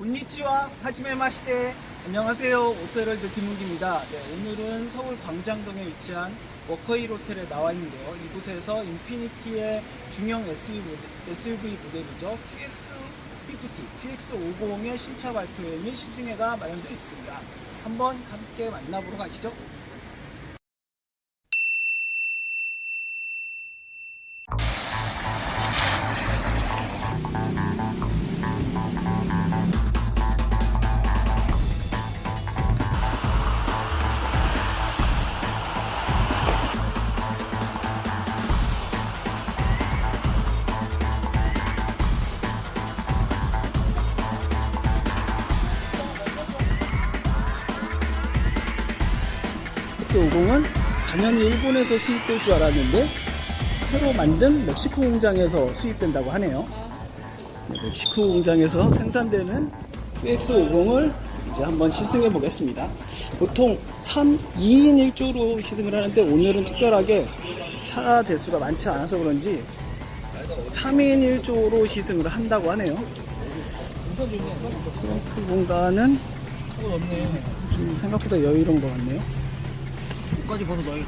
곤니치와 하지메 마시대. 안녕하세요. 오토헤럴드 김은기입니다. 오늘은 서울 광장동에 위치한 워커힐 호텔에 나와 있는데요. 이곳에서 인피니티의 중형 SUV 모델이죠. QX50의 신차 발표회 및 시승회가 마련되어 있습니다. 한번 함께 만나보러 가시죠. QX50은 당연히 일본에서 수입될 줄 알았는데 새로 만든 멕시코 공장에서 수입된다고 하네요. 멕시코 공장에서 생산되는 QX50을 이제 한번 시승해 보겠습니다. 보통 2인 1조로 시승을 하는데 오늘은 특별하게 차 대수가 많지 않아서 그런지 3인 1조로 시승을 한다고 하네요. 트렁크 공간은 좀 생각보다 여유로운 것 같네요. 끝까지 번호 넣어요.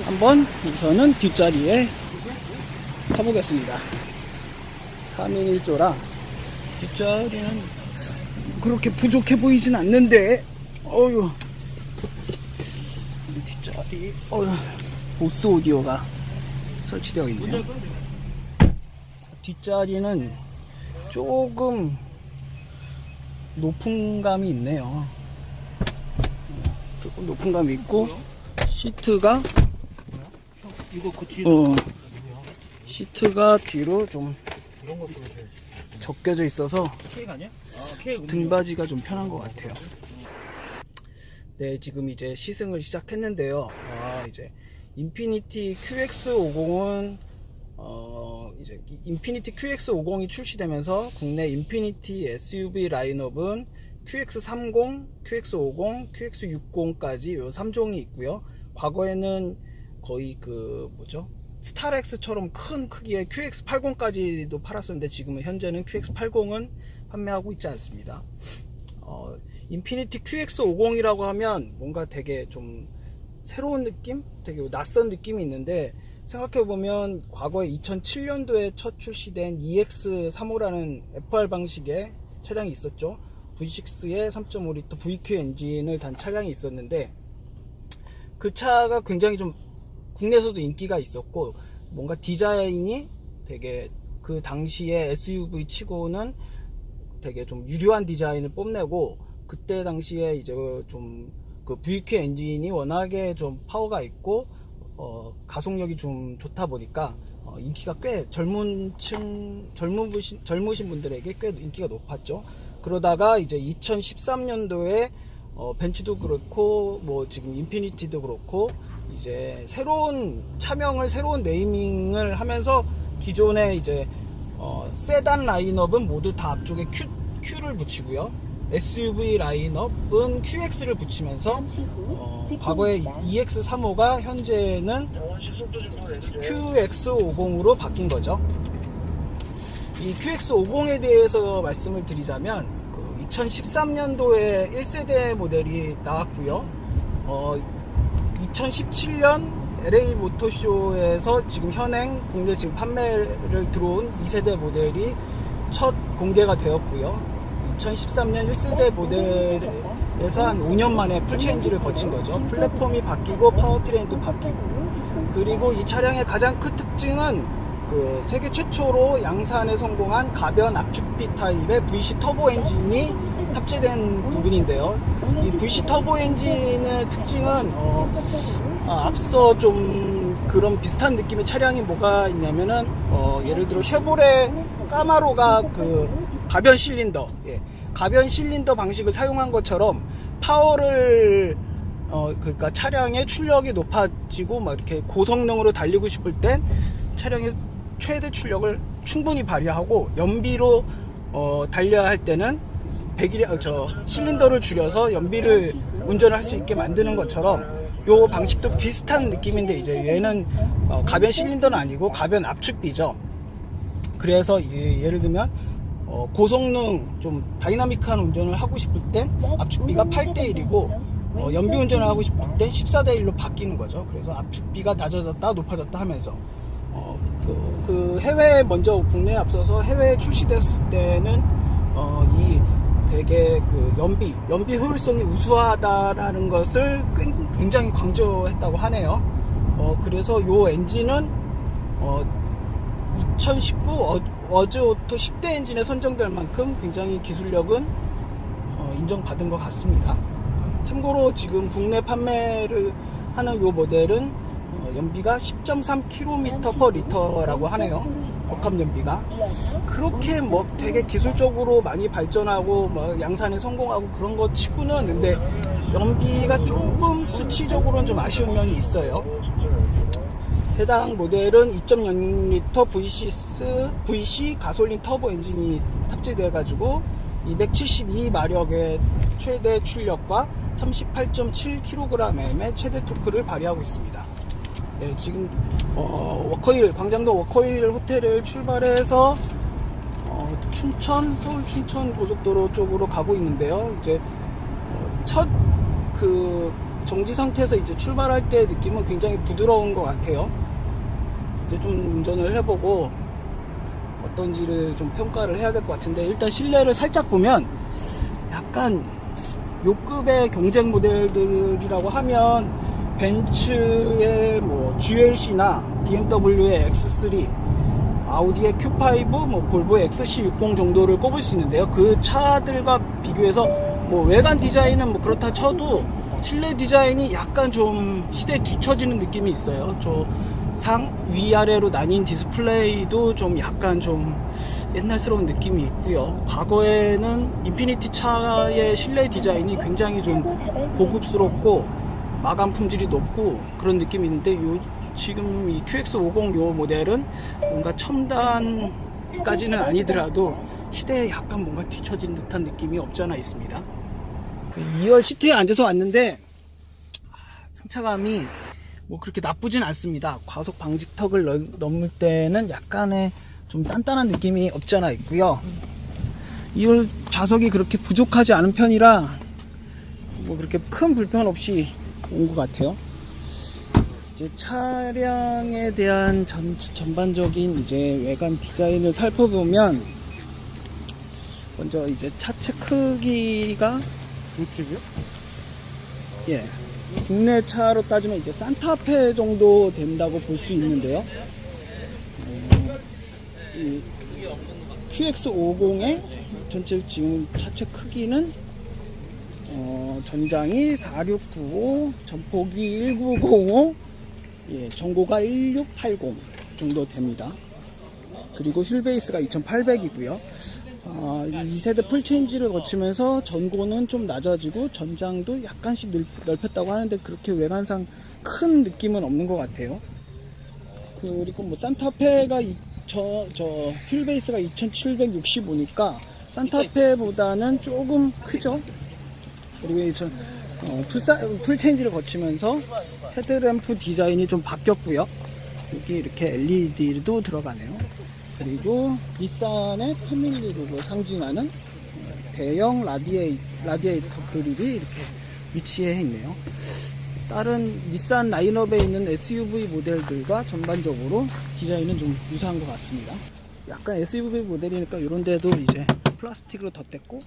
한번 우선은 뒷자리에 타보겠습니다. 3인 1조라 뒷자리는 그렇게 부족해 보이진 않는데 어휴 뒷자리 보스 오디오가 설치되어 있네요. 뒷자리는 조금 높은 감이 있네요. 조금 높은 감이 있고 시트가 시트가 뒤로 좀 접겨져 있어서 등받이가 좀 편한 것 같아요. 네, 지금 이제 시승을 시작했는데요. 이제 인피니티 QX50은 이제 인피니티 QX50이 출시되면서 국내 인피니티 SUV 라인업은 QX30, QX50, QX60까지 요 3종이 있고요. 과거에는 거의 스타렉스처럼 큰 크기의 QX80까지도 팔았었는데 지금은 현재는 QX80은 판매하고 있지 않습니다. 인피니티 QX50이라고 하면 뭔가 되게 좀 새로운 느낌? 되게 낯선 느낌이 있는데 생각해보면 과거에 2007년도에 첫 출시된 EX35라는 FR 방식의 차량이 있었죠. V6의 3.5L VQ 엔진을 단 차량이 있었는데 그 차가 굉장히 좀 국내에서도 인기가 있었고 뭔가 디자인이 되게 그 당시에 SUV 치고는 되게 좀 유려한 디자인을 뽐내고 그때 당시에 이제 좀 그 VQ 엔진이 워낙에 좀 파워가 있고 가속력이 좀 좋다 보니까 인기가 꽤 젊으신 분들에게 꽤 인기가 높았죠. 그러다가 이제 2013년도에 벤츠도 그렇고 뭐 지금 인피니티도 그렇고 이제 새로운 차명을 새로운 네이밍을 하면서 기존의 이제 세단 라인업은 모두 다 앞쪽에 Q를 붙이고요. SUV 라인업은 QX를 붙이면서 과거에 EX35가 현재는 QX50으로 바뀐 거죠. 이 QX50에 대해서 말씀을 드리자면 2013년도에 1세대 모델이 나왔고요. 2017년 LA 모터쇼에서 지금 현행 국내 지금 판매를 들어온 2세대 모델이 첫 공개가 되었고요. 2013년 1세대 모델에서 한 5년 만에 풀체인지를 거친 거죠. 플랫폼이 바뀌고 파워트레인도 바뀌고, 그리고 이 차량의 가장 큰 특징은 그 세계 최초로 양산에 성공한 가변 압축비 타입의 VC 터보 엔진이 탑재된 부분인데요. 이 VC 터보 엔진의 특징은 앞서 좀 그런 비슷한 느낌의 차량이 뭐가 있냐면은 예를 들어 쉐보레 까마로가 그 가변 실린더, 가변 실린더 방식을 사용한 것처럼 파워를 그러니까 차량의 출력이 높아지고 막 이렇게 고성능으로 달리고 싶을 땐 차량의 최대 출력을 충분히 발휘하고 연비로 달려야 할 때는 실린더를 줄여서 연비를 운전을 할 수 있게 만드는 것처럼 요 방식도 비슷한 느낌인데 이제 얘는 가변 실린더는 아니고 가변 압축비죠. 그래서 예를 들면 고성능 좀 다이나믹한 운전을 하고 싶을 땐 압축비가 8대1이고 연비 운전을 하고 싶을 땐 14대1로 바뀌는 거죠. 그래서 압축비가 낮아졌다 높아졌다 하면서 그 해외에 먼저 국내에 앞서서 해외에 출시됐을 때는 이 되게 그 연비 효율성이 우수하다라는 것을 굉장히 강조했다고 하네요. 그래서 요 엔진은 2019 어즈오토 10대 엔진에 선정될 만큼 굉장히 기술력은 인정받은 것 같습니다. 참고로 지금 국내 판매를 하는 요 모델은 연비가 10.3km/L라고 하네요. 복합 연비가 그렇게 뭐 되게 기술적으로 많이 발전하고 뭐 양산에 성공하고 그런 것 치고는 근데 연비가 조금 수치적으로는 좀 아쉬운 면이 있어요. 해당 모델은 2.0L VC 가솔린 터보 엔진이 탑재되어 가지고 272마력의 최대 출력과 38.7kg의 최대 토크를 발휘하고 있습니다. 네, 지금 광장도 워커힐 호텔을 출발해서 서울 춘천 고속도로 쪽으로 가고 있는데요. 이제 첫 그 정지 상태에서 이제 출발할 때 느낌은 굉장히 부드러운 것 같아요. 이제 좀 운전을 해보고 어떤지를 좀 평가를 해야 될 것 같은데, 일단 실내를 살짝 보면 약간 요급의 경쟁 모델들이라고 하면 벤츠의 뭐 GLC나 BMW의 X3, 아우디의 Q5, 뭐 볼보의 XC60 정도를 꼽을 수 있는데요. 그 차들과 비교해서 뭐 외관 디자인은 뭐 그렇다 쳐도 실내 디자인이 약간 좀 시대에 뒤처지는 느낌이 있어요. 저 위아래로 나뉜 디스플레이도 좀 약간 좀 옛날스러운 느낌이 있고요. 과거에는 인피니티 차의 실내 디자인이 굉장히 좀 고급스럽고 마감 품질이 높고 그런 느낌이 있는데 지금 이 QX50 요 모델은 뭔가 첨단까지는 아니더라도 시대에 약간 뭔가 뒤처진 듯한 느낌이 없잖아 있습니다. 2열 시트에 앉아서 왔는데 승차감이 뭐 그렇게 나쁘진 않습니다. 과속 방지턱을 넘을 때는 약간의 좀 단단한 느낌이 없지 않아 있고요. 2열 좌석이 그렇게 부족하지 않은 편이라 뭐 그렇게 큰 불편 없이 온 것 같아요. 이제 차량에 대한 전반적인 이제 외관 디자인을 살펴보면 먼저 이제 차체 크기가 두티브요? 예, 국내 차로 따지면 이제 산타페 정도 된다고 볼 수 있는데요. 이 QX50의 전체 지금 차체 크기는 전장이 4695, 전폭이 1905, 예, 전고가 1680 정도 됩니다. 그리고 휠베이스가 2800이고요. 2세대 풀체인지를 거치면서 전고는 좀 낮아지고 전장도 약간씩 넓혔다고 하는데 그렇게 외관상 큰 느낌은 없는 것 같아요. 그리고 뭐 산타페가 저 휠베이스가 2765니까 산타페보다는 조금 크죠. 그리고 풀체인지를 거치면서 헤드램프 디자인이 좀 바뀌었고요. 여기 이렇게 LED도 들어가네요. 그리고 닛산의 패밀리룩을 상징하는 대형 라디에이터 그릴이 이렇게 위치해 있네요. 다른 닛산 라인업에 있는 SUV 모델들과 전반적으로 디자인은 좀 유사한 것 같습니다. 약간 SUV 모델이니까 이런 데도 이제 플라스틱으로 덧댔고,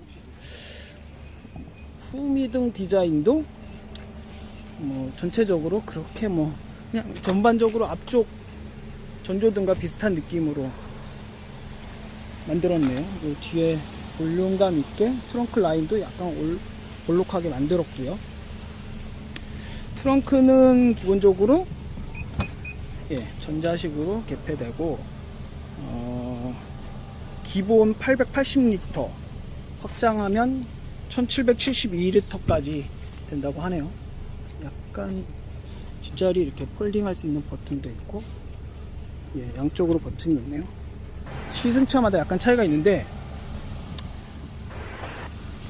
후미등 디자인도 뭐 전체적으로 그렇게 뭐 그냥 전반적으로 앞쪽 전조등과 비슷한 느낌으로 만들었네요. 요 뒤에 볼륨감 있게 트렁크 라인도 약간 볼록하게 만들었고요. 트렁크는 기본적으로 전자식으로 개폐되고 기본 880L, 확장하면 1772L까지 된다고 하네요. 약간 뒷자리 이렇게 폴딩할 수 있는 버튼도 있고, 양쪽으로 버튼이 있네요. 시승차마다 약간 차이가 있는데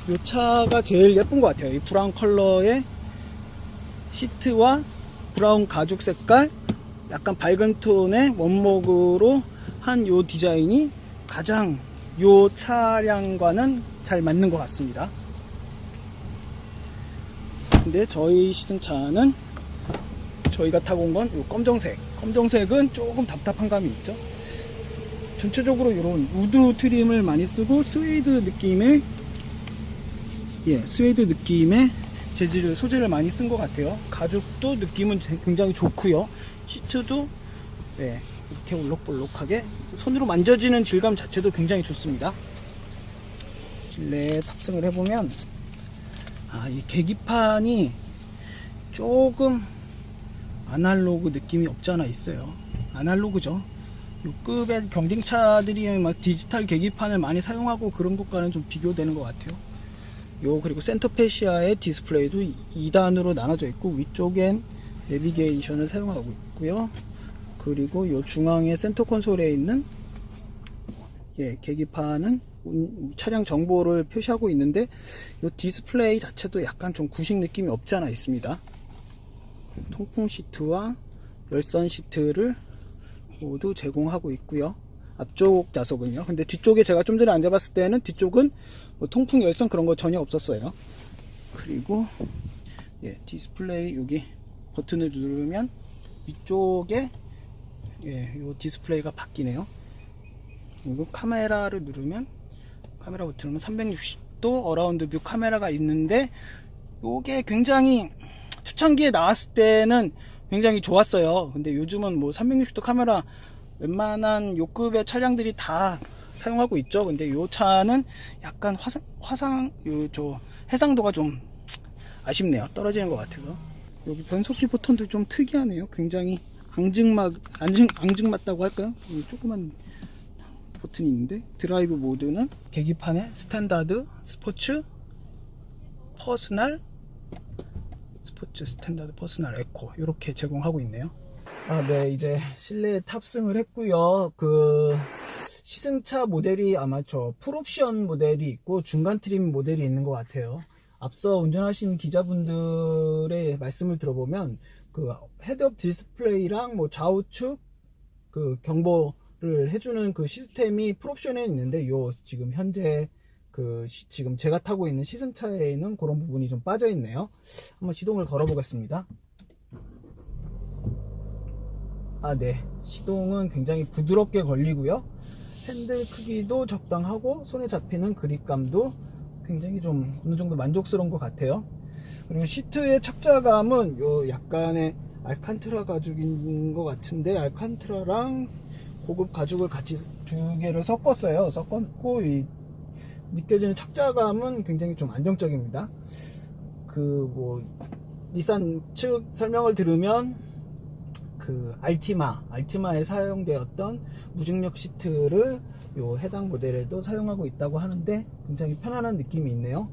이 차가 제일 예쁜 것 같아요. 이 브라운 컬러의 시트와 브라운 가죽 색깔 약간 밝은 톤의 원목으로 한 요 디자인이 가장 요 차량과는 잘 맞는 것 같습니다. 근데 저희 시승차는 저희가 타고 온 건 요 검정색은 조금 답답한 감이 있죠. 전체적으로 이런 우드 트림을 많이 쓰고 스웨이드 느낌의 재질을 소재를 많이 쓴 것 같아요. 가죽도 느낌은 굉장히 좋고요. 시트도 이렇게 올록볼록하게 손으로 만져지는 질감 자체도 굉장히 좋습니다. 실내에 탑승을 해보면 이 계기판이 조금 아날로그 느낌이 없지 않아 있어요. 아날로그죠. 요 급의 경쟁차들이 막 디지털 계기판을 많이 사용하고 그런 것과는 좀 비교되는 것 같아요. 그리고 센터 페시아의 디스플레이도 2단으로 나눠져 있고 위쪽엔 내비게이션을 사용하고 있고요. 그리고 요 중앙에 센터 콘솔에 있는 계기판은 차량 정보를 표시하고 있는데 요 디스플레이 자체도 약간 좀 구식 느낌이 없지 않아 있습니다. 통풍 시트와 열선 시트를 모두 제공하고 있고요. 앞쪽 좌석은요. 근데 뒤쪽에 제가 좀 전에 앉아봤을 때는 뒤쪽은 뭐 통풍 열선 그런 거 전혀 없었어요. 그리고 디스플레이 여기 버튼을 누르면 위쪽에 요 디스플레이가 바뀌네요. 그리고 카메라를 누르면 카메라 버튼은 360도 어라운드 뷰 카메라가 있는데 요게 굉장히 초창기에 나왔을 때는 굉장히 좋았어요. 근데 요즘은 뭐 360도 카메라 웬만한 요급의 차량들이 다 사용하고 있죠. 근데 요 차는 약간 해상도가 좀 아쉽네요. 떨어지는 것 같아서. 여기 변속기 버튼도 좀 특이하네요. 굉장히 앙증맞다고 할까요? 조그만 버튼이 있는데 드라이브 모드는 계기판에 스탠다드, 스포츠, 퍼스널, 스탠다드, 퍼스널, 에코 이렇게 제공하고 있네요. 네, 이제 실내에 탑승을 했고요. 시승차 모델이 아마 풀옵션 모델이 있고 중간 트림 모델이 있는 것 같아요. 앞서 운전하신 기자분들의 말씀을 들어보면 헤드업 디스플레이랑 뭐 좌우측 경보를 해주는 시스템이 풀옵션에 있는데 지금 현재 지금 제가 타고 있는 시승차에는 그런 부분이 좀 빠져 있네요. 한번 시동을 걸어 보겠습니다. 네, 시동은 굉장히 부드럽게 걸리고요. 핸들 크기도 적당하고 손에 잡히는 그립감도 굉장히 좀 어느 정도 만족스러운 것 같아요. 그리고 시트의 착자감은 약간의 알칸트라 가죽인 것 같은데 알칸트라랑 고급 가죽을 같이 두 개를 섞었고 느껴지는 착자감은 굉장히 좀 안정적입니다. 닛산 측 설명을 들으면 알티마에 사용되었던 무중력 시트를 해당 모델에도 사용하고 있다고 하는데 굉장히 편안한 느낌이 있네요.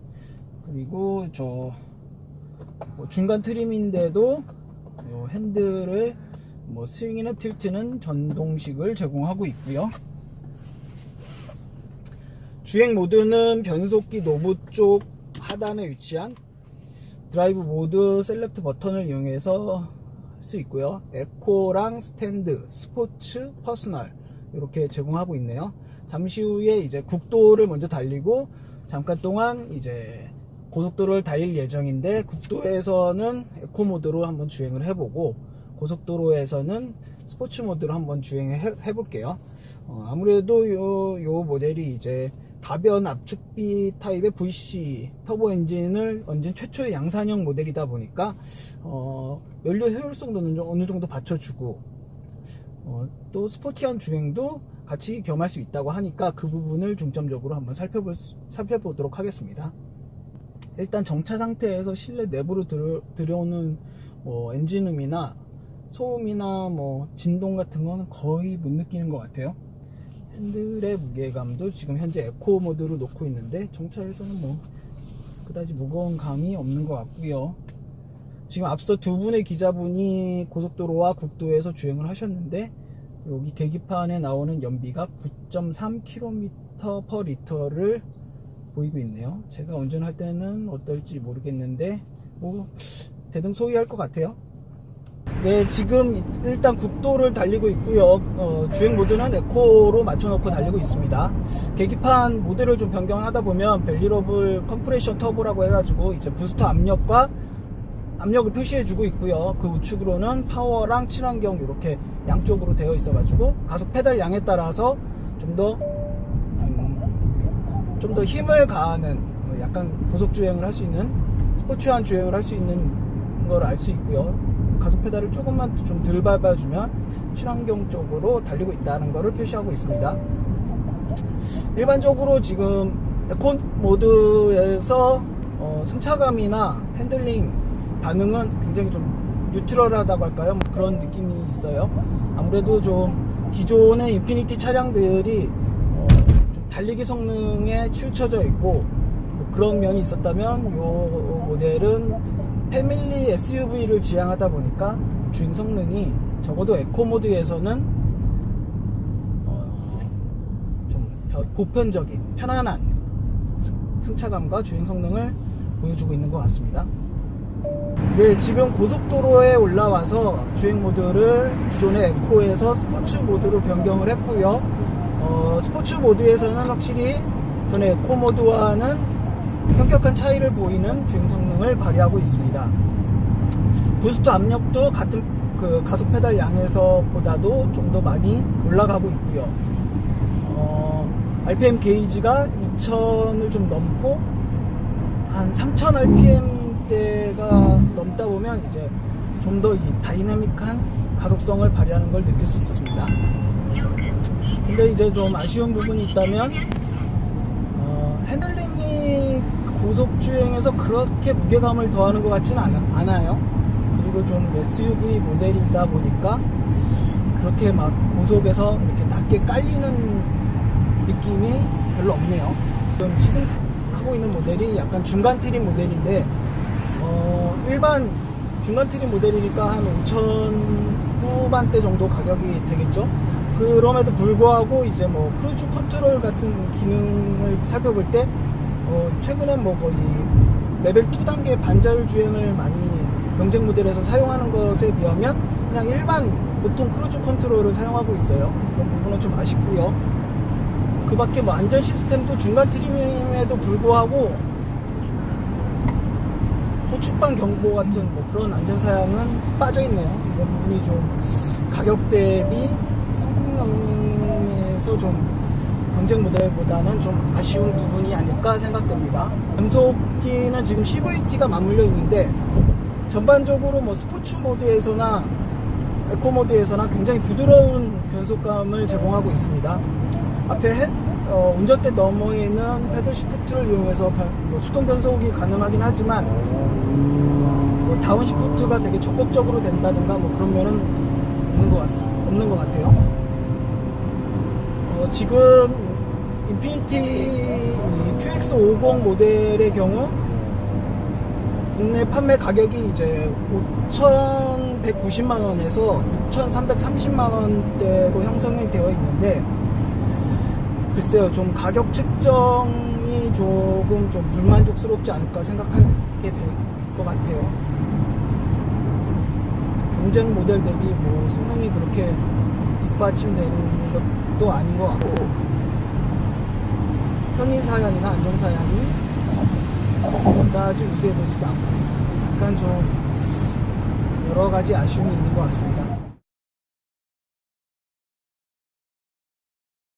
그리고 중간 트림인데도 핸들의 스윙이나 틸트는 전동식을 제공하고 있고요. 주행 모드는 변속기 노브 쪽 하단에 위치한 드라이브 모드 셀렉트 버튼을 이용해서 할 수 있고요. 에코랑 스탠드, 스포츠, 퍼스널 이렇게 제공하고 있네요. 잠시 후에 이제 국도를 먼저 달리고 잠깐 동안 이제 고속도로를 달릴 예정인데 국도에서는 에코 모드로 한번 주행을 해보고 고속도로에서는 스포츠 모드로 한번 주행을 해볼게요. 아무래도 요 모델이 이제 가변 압축비 타입의 VC 터보 엔진을 얹은 최초의 양산형 모델이다 보니까 연료 효율성도 어느 정도 받쳐주고 또 스포티한 주행도 같이 겸할 수 있다고 하니까 그 부분을 중점적으로 한번 살펴보도록 하겠습니다. 일단 정차 상태에서 실내 내부로 들어오는 엔진음이나 소음이나 진동 같은 거는 거의 못 느끼는 것 같아요. 핸들의 무게감도 지금 현재 에코 모드로 놓고 있는데 정차에서는 그다지 무거운 감이 없는 것 같고요. 지금 앞서 두 분의 기자분이 고속도로와 국도에서 주행을 하셨는데 여기 계기판에 나오는 연비가 9.3km/L를 보이고 있네요. 제가 운전할 때는 어떨지 모르겠는데 대등 소위할 것 같아요. 네, 지금 일단 국도를 달리고 있고요. 주행 모드는 에코로 맞춰놓고 달리고 있습니다. 계기판 모델을 좀 변경하다 보면 밸리러블 컴프레션 터보라고 해가지고 이제 부스터 압력과 압력을 표시해주고 있고요. 그 우측으로는 파워랑 친환경 이렇게 양쪽으로 되어 있어가지고 가속 페달 양에 따라서 좀 더 힘을 가하는 약간 고속 주행을 할 수 있는 스포츠한 주행을 할 수 있는 걸 알 수 있고요. 가속 페달을 조금만 좀 덜 밟아주면 친환경 쪽으로 달리고 있다는 것을 표시하고 있습니다. 일반적으로 지금 에코 모드에서 승차감이나 핸들링 반응은 굉장히 좀 뉴트럴하다고 할까요? 그런 느낌이 있어요. 아무래도 좀 기존의 인피니티 차량들이 좀 달리기 성능에 치우쳐져 있고 그런 면이 있었다면 이 모델은 패밀리 SUV를 지향하다 보니까 주행 성능이 적어도 에코 모드에서는 좀 보편적인 편안한 승차감과 주행 성능을 보여주고 있는 것 같습니다. 네, 지금 고속도로에 올라와서 주행 모드를 기존의 에코에서 스포츠 모드로 변경을 했고요. 스포츠 모드에서는 확실히 전에 에코 모드와는 현격한 차이를 보이는 주행 성능을 발휘하고 있습니다. 부스트 압력도 같은 그 가속 페달 양에서보다도 좀 더 많이 올라가고 있고요. RPM 게이지가 2000을 좀 넘고 한 3000 RPM대가 넘다 보면 이제 좀 더 이 다이나믹한 가속성을 발휘하는 걸 느낄 수 있습니다. 근데 이제 좀 아쉬운 부분이 있다면 핸들링이 고속주행에서 그렇게 무게감을 더하는 것 같지는 않아요. 그리고 좀 SUV 모델이다 보니까 그렇게 막 고속에서 이렇게 낮게 깔리는 느낌이 별로 없네요. 지금 시승하고 있는 모델이 약간 중간 트림 모델인데 일반 중간 트림 모델이니까 한 5천 후반대 정도 가격이 되겠죠. 그럼에도 불구하고 이제 뭐 크루즈 컨트롤 같은 기능을 살펴볼 때 최근에 뭐 거의 레벨 2단계 반자율 주행을 많이 경쟁 모델에서 사용하는 것에 비하면 그냥 일반 보통 크루즈 컨트롤을 사용하고 있어요. 이런 부분은 좀 아쉽고요. 그 밖에 뭐 안전 시스템도 중간 트림임에도 불구하고 후측방 경보 같은 뭐 그런 안전 사양은 빠져 있네요. 이런 부분이 좀 가격 대비 성능에서 좀 경쟁 모델보다는 좀 아쉬운 부분이 아닐까 생각됩니다. 변속기는 지금 CVT가 맞물려 있는데 전반적으로 뭐 스포츠 모드에서나 에코 모드에서나 굉장히 부드러운 변속감을 제공하고 있습니다. 앞에 운전대 너머에 있는 패들 시프트를 이용해서 수동 변속이 가능하긴 하지만 뭐 다운 시프트가 되게 적극적으로 된다든가 뭐 그런 면은 없는 것 같아요. 지금 인피니티 QX50 모델의 경우 국내 판매 가격이 이제 5,190만원에서 6,330만원대로 형성이 되어 있는데 글쎄요, 좀 가격 책정이 조금 좀 불만족스럽지 않을까 생각하게 될 것 같아요. 경쟁 모델 대비 뭐 성능이 그렇게 뒷받침되는 것도 아닌 것 같고 편의 사양이나 안정 사양이 그다지 우수해 보이지도 않고 약간 좀 여러 가지 아쉬움이 있는 것 같습니다.